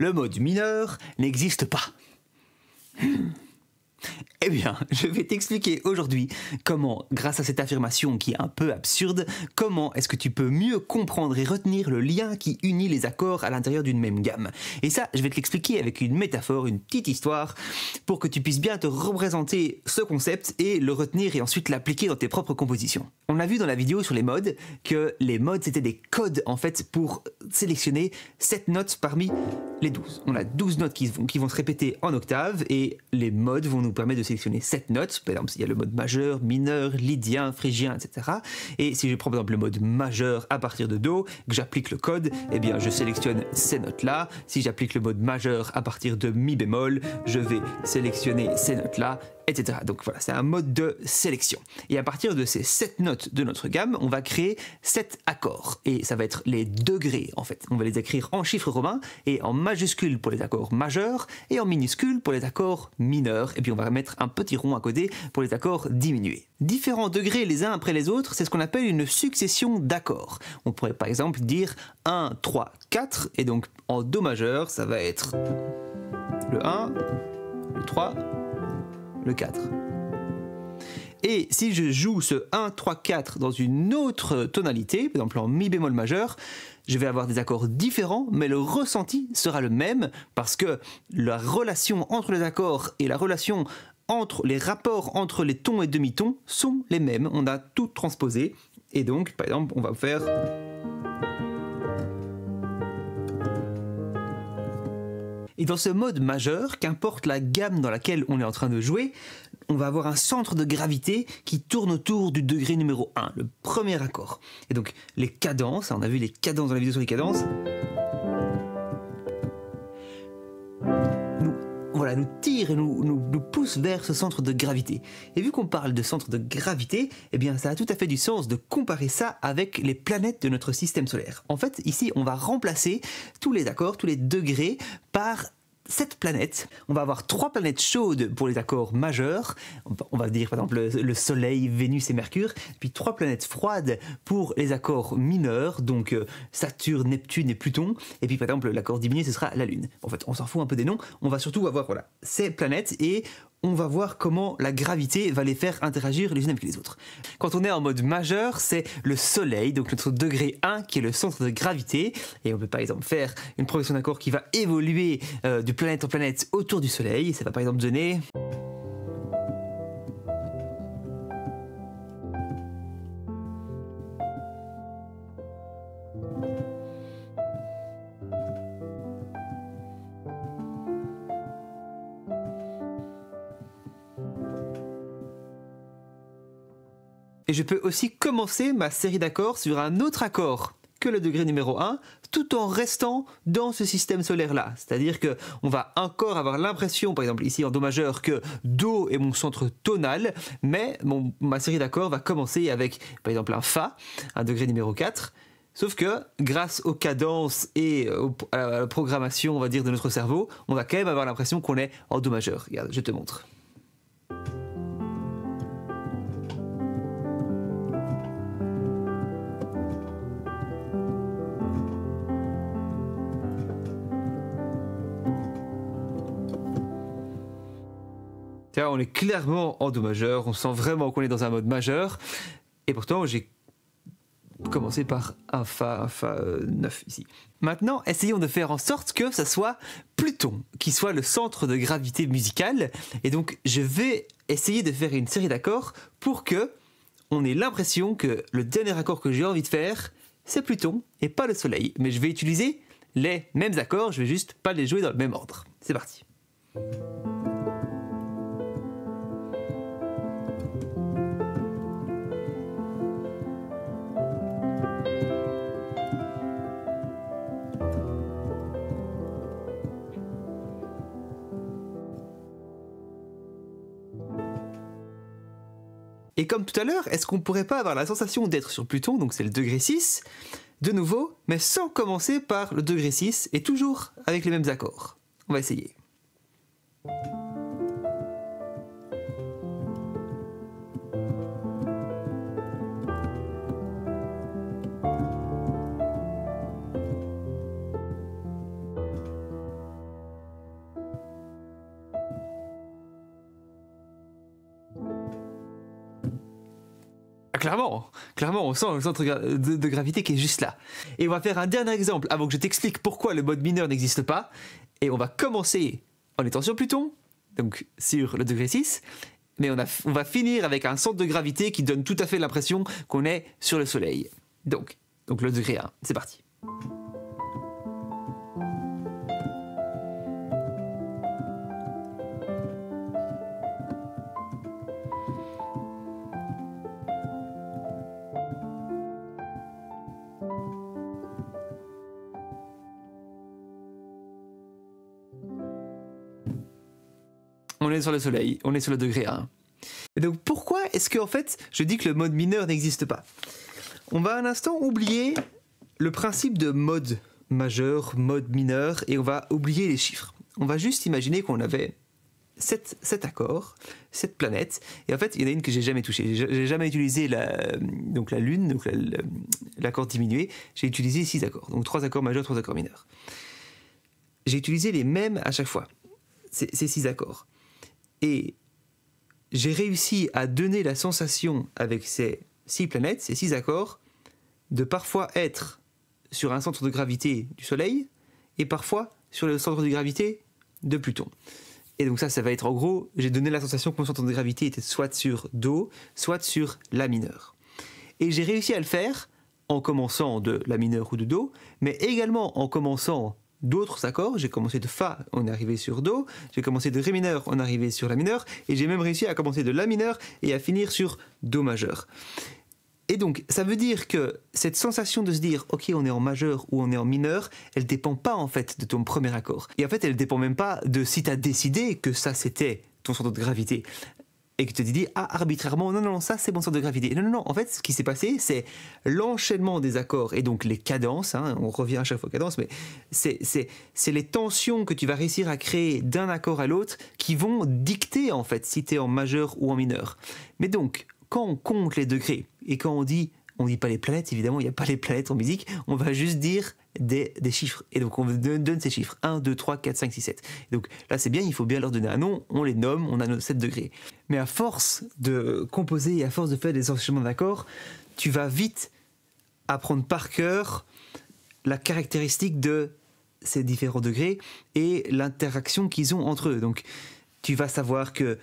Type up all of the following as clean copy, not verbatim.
le mode mineur n'existe pas. Eh bien, je vais t'expliquer aujourd'hui comment, grâce à cette affirmation qui est un peu absurde, comment est-ce que tu peux mieux comprendre et retenir le lien qui unit les accords à l'intérieur d'une même gamme. Et ça, je vais te l'expliquer avec une métaphore, une petite histoire, pour que tu puisses bien te représenter ce concept et le retenir et ensuite l'appliquer dans tes propres compositions. On a vu dans la vidéo sur les modes que les modes c'était des codes en fait pour sélectionner 7 notes parmi les 12. On a 12 notes qui vont se répéter en octave et les modes vont nous permettre de sélectionner 7 notes. Par exemple, il y a le mode majeur, mineur, lydien, phrygien, etc. Et si je prends par exemple le mode majeur à partir de Do, que j'applique le code, eh bien je sélectionne ces notes-là. Si j'applique le mode majeur à partir de mi bémol, je vais sélectionner ces notes-là, etc. Donc voilà, c'est un mode de sélection. Et à partir de ces 7 notes de notre gamme, on va créer 7 accords. Et ça va être les degrés en fait. On va les écrire en chiffres romains et en majuscules pour les accords majeurs et en minuscules pour les accords mineurs. Et puis on va mettre un petit rond à côté pour les accords diminués. Différents degrés les uns après les autres, c'est ce qu'on appelle une succession d'accords. On pourrait par exemple dire 1, 3, 4. Et donc en Do majeur, ça va être le 1, le 3, le 4. Et si je joue ce 1, 3, 4 dans une autre tonalité, par exemple en mi bémol majeur, je vais avoir des accords différents, mais le ressenti sera le même parce que la relation entre les accords et la relation entre les rapports entre les tons et demi-tons sont les mêmes. On a tout transposé. Et donc, par exemple, on va faire... Et dans ce mode majeur, qu'importe la gamme dans laquelle on est en train de jouer, on va avoir un centre de gravité qui tourne autour du degré numéro 1, le premier accord. Et donc les cadences, on a vu les cadences dans la vidéo sur les cadences, nous tirent et nous poussent vers ce centre de gravité. Et vu qu'on parle de centre de gravité, eh bien ça a tout à fait du sens de comparer ça avec les planètes de notre système solaire. En fait, ici, on va remplacer tous les accords, tous les degrés par 7 planètes. On va avoir 3 planètes chaudes pour les accords majeurs. On va dire par exemple le Soleil, Vénus et Mercure. Puis 3 planètes froides pour les accords mineurs, donc Saturne, Neptune et Pluton. Et puis par exemple l'accord diminué, ce sera la Lune. En fait, on s'en fout un peu des noms. On va surtout avoir voilà, ces planètes et on va voir comment la gravité va les faire interagir les unes avec les autres. Quand on est en mode majeur, c'est le Soleil, donc notre degré 1 qui est le centre de gravité. Et on peut par exemple faire une progression d'accords qui va évoluer de planète en planète autour du Soleil. Ça va par exemple donner... Et je peux aussi commencer ma série d'accords sur un autre accord que le degré numéro 1, tout en restant dans ce système solaire-là. C'est-à-dire qu'on va encore avoir l'impression, par exemple ici en Do majeur, que Do est mon centre tonal, mais ma série d'accords va commencer avec, par exemple, un Fa, un degré numéro 4, sauf que, grâce aux cadences et à la programmation, on va dire, de notre cerveau, on va quand même avoir l'impression qu'on est en Do majeur. Regarde, je te montre. On est clairement en Do majeur, on sent vraiment qu'on est dans un mode majeur, et pourtant j'ai commencé par un Fa 9 ici. Maintenant, essayons de faire en sorte que ça soit Pluton, qui soit le centre de gravité musicale, et donc je vais essayer de faire une série d'accords pour que on ait l'impression que le dernier accord que j'ai envie de faire, c'est Pluton et pas le Soleil, mais je vais utiliser les mêmes accords, je vais juste pas les jouer dans le même ordre. C'est parti. Et comme tout à l'heure, est-ce qu'on pourrait pas avoir la sensation d'être sur Pluton, donc c'est le degré 6, de nouveau, mais sans commencer par le degré 6 et toujours avec les mêmes accords. On va essayer. clairement, on sent le centre de gravité qui est juste là. Et on va faire un dernier exemple avant que je t'explique pourquoi le mode mineur n'existe pas. Et on va commencer en étant sur Pluton, donc sur le degré 6, mais on va finir avec un centre de gravité qui donne tout à fait l'impression qu'on est sur le Soleil. Donc le degré 1, c'est parti. On est sur le Soleil, on est sur le degré 1. Et donc pourquoi est-ce que en fait je dis que le mode mineur n'existe pas? On va un instant oublier le principe de mode majeur, mode mineur, et on va oublier les chiffres. On va juste imaginer qu'on avait 7 accords, 7 planètes, et en fait il y en a une que j'ai jamais touchée. J'ai jamais utilisé la Lune, donc l'accord diminué, j'ai utilisé 6 accords, donc 3 accords majeurs, 3 accords mineurs. J'ai utilisé les mêmes à chaque fois, ces 6 accords. Et j'ai réussi à donner la sensation avec ces 6 planètes, ces 6 accords, de parfois être sur un centre de gravité du Soleil et parfois sur le centre de gravité de Pluton. Et donc ça va être en gros, j'ai donné la sensation que mon centre de gravité était soit sur Do, soit sur La mineure. Et j'ai réussi à le faire en commençant de La mineure ou de Do, mais également en commençant d'autres accords. J'ai commencé de Fa, on est arrivé sur Do, j'ai commencé de Ré mineur, on est arrivé sur La mineure, et j'ai même réussi à commencer de La mineure et à finir sur Do majeur. Et donc, ça veut dire que cette sensation de se dire « Ok, on est en majeur ou on est en mineur », elle dépend pas en fait de ton premier accord. Et en fait, elle dépend même pas de si tu as décidé que ça c'était ton centre de gravité. Et que tu te dis « Ah, arbitrairement, non, ça c'est mon centre de gravité ». Non, en fait, ce qui s'est passé, c'est l'enchaînement des accords et donc les cadences, hein, on revient à chaque fois cadence, mais c'est les tensions que tu vas réussir à créer d'un accord à l'autre qui vont dicter en fait si tu es en majeur ou en mineur. Mais donc, quand on compte les degrés et quand on dit pas les planètes, évidemment, il n'y a pas les planètes en musique, on va juste dire des chiffres. Et donc on donne ces chiffres, 1, 2, 3, 4, 5, 6, 7. Et donc là c'est bien, il faut bien leur donner un nom, on les nomme, on a nos 7 degrés. Mais à force de composer et à force de faire des enchaînements d'accords, tu vas vite apprendre par cœur la caractéristique de ces différents degrés et l'interaction qu'ils ont entre eux. Donc tu vas savoir que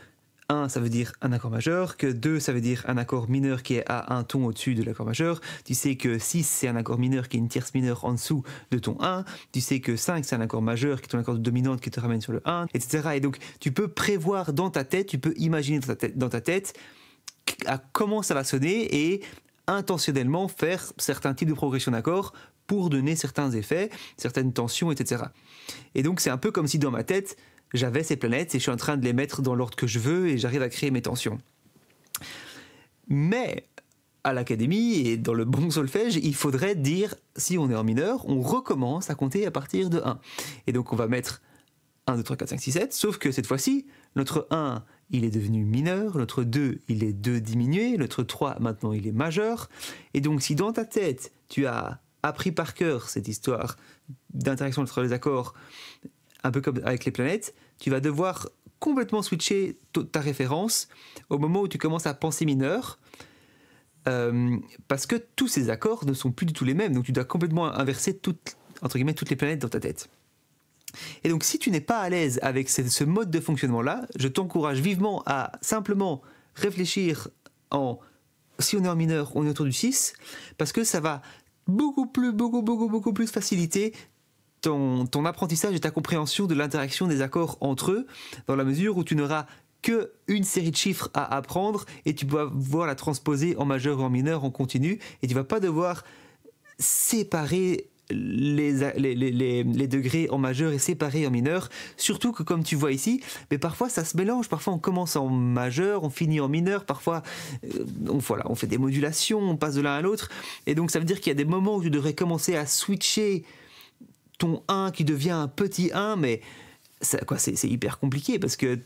1, ça veut dire un accord majeur, que 2, ça veut dire un accord mineur qui est à un ton au-dessus de l'accord majeur. Tu sais que 6, c'est un accord mineur qui est une tierce mineure en dessous de ton 1. Tu sais que 5, c'est un accord majeur qui est ton accord dominante qui te ramène sur le 1, etc. Et donc, tu peux prévoir dans ta tête, tu peux imaginer dans ta tête à comment ça va sonner et intentionnellement faire certains types de progression d'accords pour donner certains effets, certaines tensions, etc. Et donc, c'est un peu comme si dans ma tête, j'avais ces planètes et je suis en train de les mettre dans l'ordre que je veux et j'arrive à créer mes tensions. Mais à l'académie et dans le bon solfège, il faudrait dire, si on est en mineur, on recommence à compter à partir de 1. Et donc on va mettre 1, 2, 3, 4, 5, 6, 7, sauf que cette fois-ci, notre 1, il est devenu mineur, notre 2, il est 2 diminué, notre 3, maintenant, il est majeur. Et donc si dans ta tête, tu as appris par cœur cette histoire d'interaction entre les accords, un peu comme avec les planètes, tu vas devoir complètement switcher ta référence au moment où tu commences à penser mineur, parce que tous ces accords ne sont plus du tout les mêmes, donc tu dois complètement inverser toutes les planètes dans ta tête. Et donc si tu n'es pas à l'aise avec ce mode de fonctionnement-là, je t'encourage vivement à simplement réfléchir si on est en mineur, on est autour du 6, parce que ça va beaucoup plus faciliter ton apprentissage et ta compréhension de l'interaction des accords entre eux, dans la mesure où tu n'auras qu'une série de chiffres à apprendre et tu vas pouvoir la transposer en majeur ou en mineur en continu, et tu ne vas pas devoir séparer les degrés en majeur et séparer en mineur, surtout que comme tu vois ici, mais parfois ça se mélange, parfois on commence en majeur, on finit en mineur, parfois on fait des modulations, on passe de l'un à l'autre, et donc ça veut dire qu'il y a des moments où tu devrais commencer à switcher ton 1 qui devient un petit 1, mais c'est hyper compliqué parce que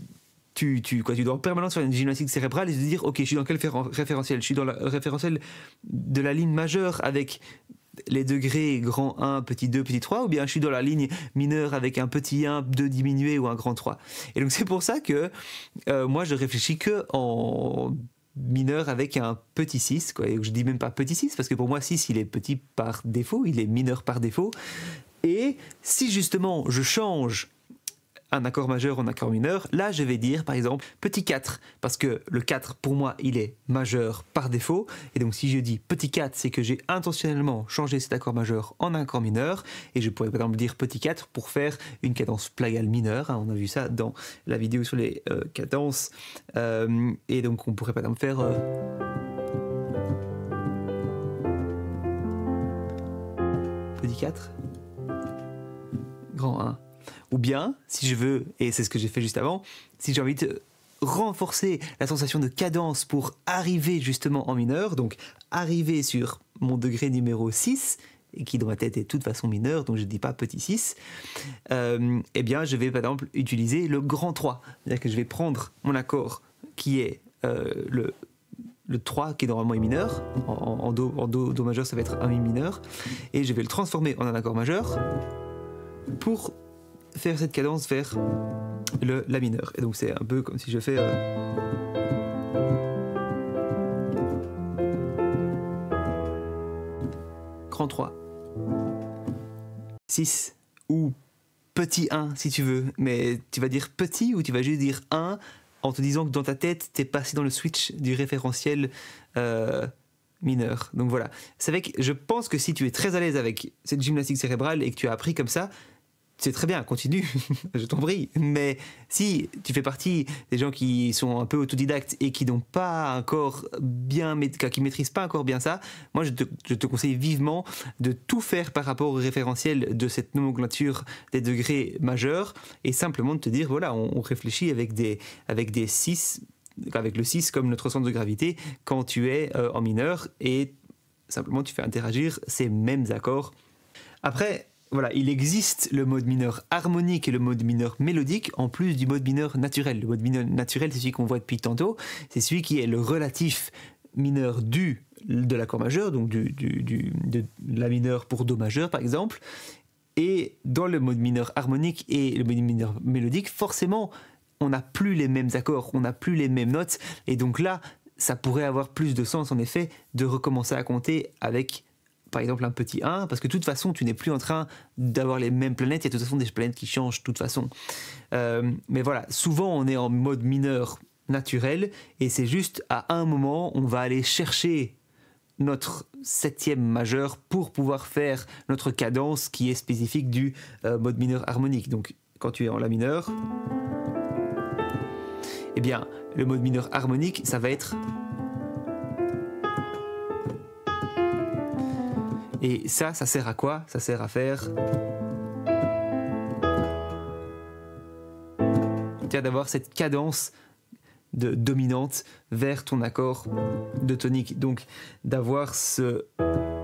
tu dois en permanence faire une gymnastique cérébrale et te dire ok, je suis dans quel référentiel? Je suis dans le référentiel de la ligne majeure avec les degrés grand 1, petit 2, petit 3, ou bien je suis dans la ligne mineure avec un petit 1, 2 diminué ou un grand 3. Et donc c'est pour ça que moi je réfléchis que en mineur avec un petit 6, quoi. Et je dis même pas petit 6 parce que pour moi 6 il est petit par défaut, il est mineur par défaut. Et si justement je change un accord majeur en accord mineur, là je vais dire par exemple petit 4, parce que le 4 pour moi il est majeur par défaut, et donc si je dis petit 4 c'est que j'ai intentionnellement changé cet accord majeur en accord mineur, et je pourrais par exemple dire petit 4 pour faire une cadence plagale mineure, hein, on a vu ça dans la vidéo sur les cadences, et donc on pourrait par exemple faire petit 4, grand 1. Ou bien, si je veux, et c'est ce que j'ai fait juste avant, si j'ai envie de renforcer la sensation de cadence pour arriver justement en mineur, donc arriver sur mon degré numéro 6, et qui dans ma tête est de toute façon mineur, donc je ne dis pas petit 6, eh bien je vais par exemple utiliser le grand 3. C'est-à-dire que je vais prendre mon accord qui est le 3 qui normalement est mineur, en do majeur ça va être un mi mineur, et je vais le transformer en un accord majeur pour faire cette cadence vers le la mineur. Et donc c'est un peu comme si je fais grand 3, 6 ou petit 1 si tu veux, mais tu vas dire petit ou tu vas juste dire 1 en te disant que dans ta tête t'es passé dans le switch du référentiel mineur. Donc voilà, c'est vrai que je pense que si tu es très à l'aise avec cette gymnastique cérébrale et que tu as appris comme ça, c'est très bien, continue, je t'en prie. Mais si tu fais partie des gens qui sont un peu autodidactes et qui n'ont pas encore bien, qui maîtrisent pas encore bien ça, moi je te conseille vivement de tout faire par rapport au référentiel de cette nomenclature des degrés majeurs et simplement de te dire voilà, on réfléchit avec des 6, avec le 6 comme notre centre de gravité quand tu es en mineur et simplement tu fais interagir ces mêmes accords. Après, voilà, il existe le mode mineur harmonique et le mode mineur mélodique en plus du mode mineur naturel. Le mode mineur naturel, c'est celui qu'on voit depuis tantôt. C'est celui qui est le relatif mineur de l'accord majeur, donc de la mineur pour do majeur par exemple. Et dans le mode mineur harmonique et le mode mineur mélodique, forcément, on n'a plus les mêmes accords, on n'a plus les mêmes notes. Et donc là, ça pourrait avoir plus de sens en effet de recommencer à compter avec par exemple un petit 1, parce que de toute façon tu n'es plus en train d'avoir les mêmes planètes, il y a de toute façon des planètes qui changent de toute façon. Mais voilà, souvent on est en mode mineur naturel, et c'est juste à un moment on va aller chercher notre 7e majeur pour pouvoir faire notre cadence qui est spécifique du mode mineur harmonique. Donc quand tu es en la mineur, eh bien le mode mineur harmonique ça va être... Et ça sert à quoi? Ça sert à faire... d'avoir cette cadence dominante vers ton accord de tonique. Donc d'avoir ce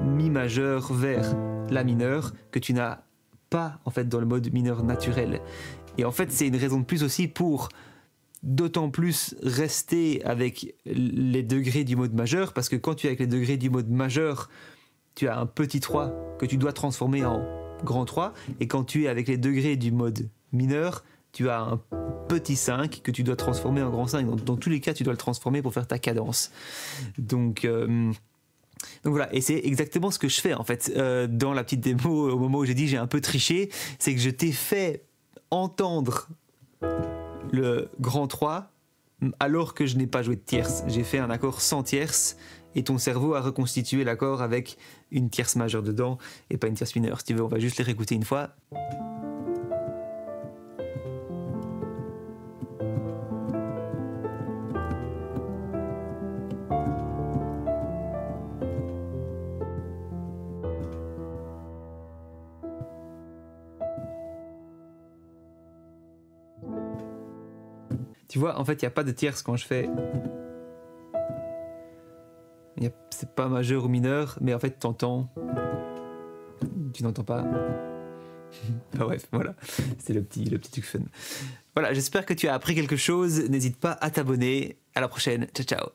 mi majeur vers la mineure que tu n'as pas en fait dans le mode mineur naturel. Et en fait c'est une raison de plus aussi pour d'autant plus rester avec les degrés du mode majeur, parce que quand tu es avec les degrés du mode majeur, tu as un petit 3 que tu dois transformer en grand 3, et quand tu es avec les degrés du mode mineur, tu as un petit 5 que tu dois transformer en grand 5. Dans tous les cas, tu dois le transformer pour faire ta cadence. Donc voilà, et c'est exactement ce que je fais en fait dans la petite démo. Au moment où j'ai dit j'ai un peu triché, c'est que je t'ai fait entendre le grand 3 alors que je n'ai pas joué de tierce. J'ai fait un accord sans tierce, et ton cerveau a reconstitué l'accord avec une tierce majeure dedans et pas une tierce mineure. Si tu veux, on va juste les réécouter une fois. Tu vois, en fait, il n'y a pas de tierce quand je fais... C'est pas majeur ou mineur, mais en fait, t'entends... Tu n'entends pas. Enfin, bref, voilà. C'est le petit truc fun. Voilà, j'espère que tu as appris quelque chose. N'hésite pas à t'abonner. À la prochaine. Ciao, ciao.